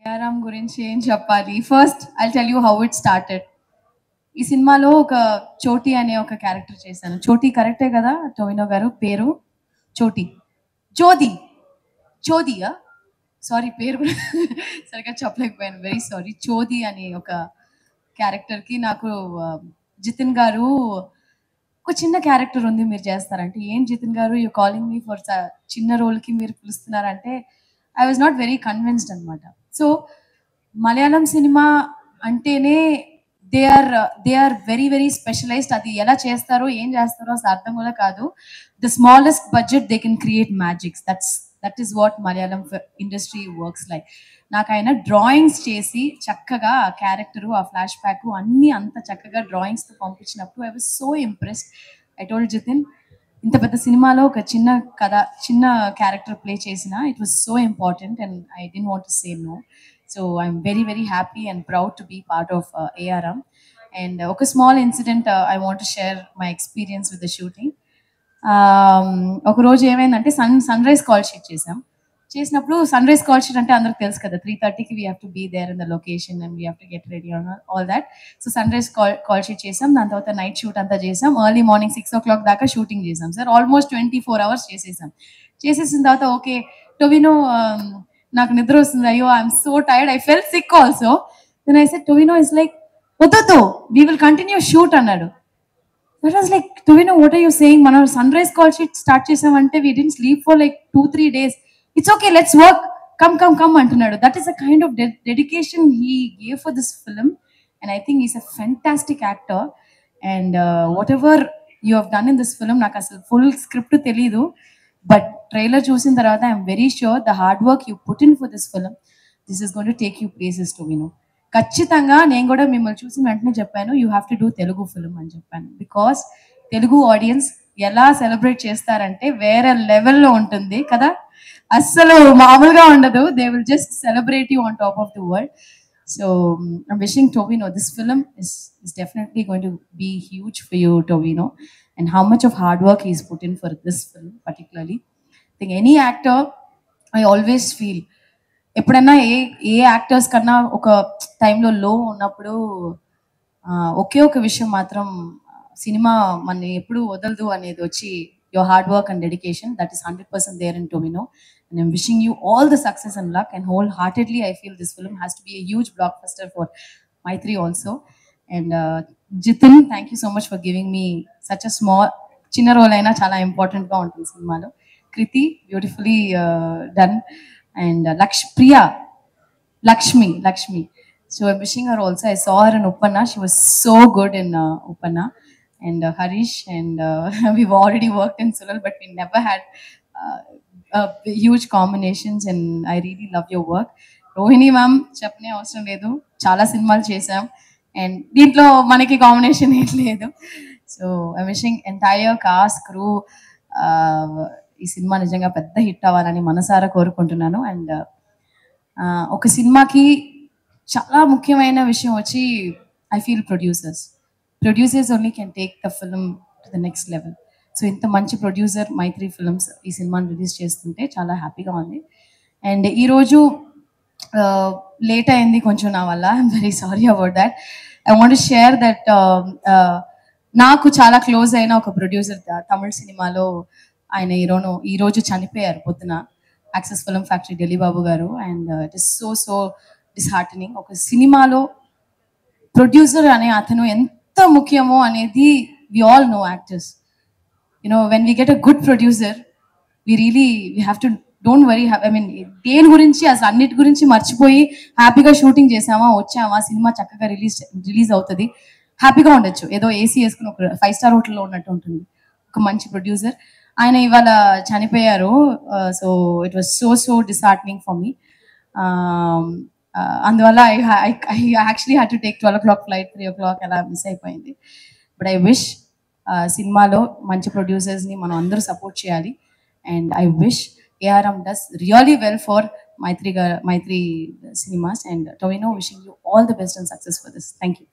ARM గురించి ఏం చెప్పాలి? First I'll tell you how it started. ఈ సినిమాలో ఒక చోటి అనే ఒక క్యారెక్టర్ చేశాను. చోటి కరెక్టే కదా టోవినో గారు పేరు? చోటి. చోది. చోదియా? సారీ పేరు కూడా సరిగ్గా చెప్పలేకపోయాను. Very sorry. చోది అనే ఒక క్యారెక్టర్‌కి నాకు జితిన్ గారు ఒక చిన్న క్యారెక్టర్ ఉంది మీరు చేస్తారంటే, ఏం జితిన్ గారు యూ కాలింగ్ మీ ఫర్ చిన్న రోల్‌కి మీరు పిలుస్తున్నారంటే I was not very convinced అనమాట. సో మలయాళం సినిమా అంటేనే they are very very specialised. అది ఎలా చేస్తారో ఏం చేస్తారో అసలు అర్థం కూడా కాదు. The smallest budget they can create magics. That is what Malayalam industry works like. నాకు ఆయన డ్రాయింగ్స్ చేసి చక్కగా ఆ క్యారెక్టరు ఆ ఫ్లాష్ బ్యాక్ అన్నీ అంత చక్కగా డ్రాయింగ్స్తో పంపించినప్పుడు I was so impressed. I told Jithin, ఇంత పెద్ద సినిమాలో ఒక చిన్న కథ చిన్న క్యారెక్టర్ ప్లే చేసిన it was so important and I don't want to say no. So I'm very very happy and proud to be part of ARM. అండ్ ఒక small incident I want to share my experience with the shooting. ఒక రోజు ఏమైందంటే sunrise call sheet చేసినప్పుడు sunrise call sheet అంటే అందరికి తెలుసు కదా, 3:30కి we have to be there in the location and we have to get ready all that. So sunrise call sheet చేసాం, దాని తర్వాత నైట్ షూట్ అంతా చేసాం, ఎర్లీ మార్నింగ్ 6 o'clock దాకా షూటింగ్ చేసాం సార్. ఆల్మోస్ట్ 24 hours చేసేసిన తర్వాత ఓకే టొవినో నాకు నిద్ర వస్తుంది, అయ్యో I'm so tired, I fell sick also. Then I said Tovino is like వద్దు వీ విల్ కంటిన్యూ షూట్ అన్నాడు. That was like Tovino what are you saying, మనం sunrise call sheet start చేసామంటే we didn't sleep for like 2-3 days. It's okay let's work, come అంటున్నాడు. That is a kind of dedication he gave for this film and I think is a fantastic actor. And what ever you have done in this film, నాకు అసలు full script తెలీదు, but trailer చూసిన తర్వాత I'm very sure the hard work you put in for this film, this is going to take you places Tovino. ఖచ్చితంగా నేను కూడా మిమ్మల్ని చూసిన వెంటనే చెప్పాను you have to do Telugu film అని చెప్పాను. బికాస్ తెలుగు ఆడియన్స్ ఎలా సెలబ్రేట్ చేస్తారంటే వేరే లెవెల్లో ఉంటుంది కదా, అస్సలు మామూలుగా ఉండదు. They will just celebrate you on top of the world. So I'm wishing Tovino this film is definitely going to be huge for you, Tovino, and how much of hard work he's put in for this film particularly. I think any actor, I always feel ఎప్పుడన్నా ఏ actors కన్నా ఒక టైంలో లో ఉన్నప్పుడు ఒకే ఒక విషయం మాత్రం cinema మన ఎప్పుడు వదలదు అనేది వచ్చి your hard work and dedication, that is 100% there in Tovino, and I'm wishing you all the success and luck, and wholeheartedly I feel this film has to be a huge blockbuster for Maitri also. And Jitin, thank you so much for giving me such a small చిన్న role అయినా చాలా ఇంపార్టెంట్గా ఉంటుంది సినిమాలో. Krithi beautifully done. And Lakshmi. So I'm wishing her also. I saw her in Uppanna. She was so good in Uppanna. And Harish, and we've already worked in Sulal, but we never had huge combinations, and I really love your work. Rohini ma'am, చెప్పనే అవసరం లేదు, చాలా సినిమాలు చేసాం and దీంట్లో మనకి combination ఏం లేదు. So I wishing entire cost crew ఈ సినిమా నిజంగా పెద్ద హిట్ అవ్వాలని మనసారా కోరుకుంటున్నాను. అండ్ ఒక సినిమాకి చాలా ముఖ్యమైన విషయం వచ్చి I feel producers only can take the film to the next level. So ఇంత మంచి ప్రొడ్యూసర్ మైత్రి ఫిల్మ్స్ ఈ సినిమాని రిలీజ్ చేస్తుంటే చాలా హ్యాపీగా ఉంది. అండ్ ఈరోజు లేట్ అయింది కొంచెం నా వల్ల, I'm very sorry about that. I want to share that నాకు చాలా క్లోజ్ అయిన ఒక ప్రొడ్యూసర్ తమిళ సినిమాలో ఆయన ఈరోజు చనిపోయారు పొద్దున, Axess Film Factory Dilli Babu garu. And it is so disheartening. ఒక సినిమాలో ప్రొడ్యూసర్ అనే అతను ఎంత ముఖ్యమో అనేది we all know actors. You know when we get a good producer we have to don't worry, I mean దేని గురించి అసలు అన్నిటి గురించి మర్చిపోయి హ్యాపీగా షూటింగ్ చేసామా వచ్చామా, సినిమా చక్కగా రిలీజ్ అవుతుంది, హ్యాపీగా ఉండొచ్చు. ఏదో ఏసీ వేసుకుని ఒక 5-star హోటల్లో ఉన్నట్టు ఉంటుంది ఒక మంచి ప్రొడ్యూసర్. ఆయన ఇవాళ చనిపోయారు. So it was so disheartening for me. అందువల్ల I actually had to take 12 o'clock flight, 3 o'clock అలా మిస్ అయిపోయింది. బట్ ఐ విష్ సినిమాలో మంచి ప్రొడ్యూసర్స్ని మనం అందరూ సపోర్ట్ చేయాలి. And I wish ARM does really well for Mythri cinemas. And Tovino, wishing you all the best and success for this. Thank you.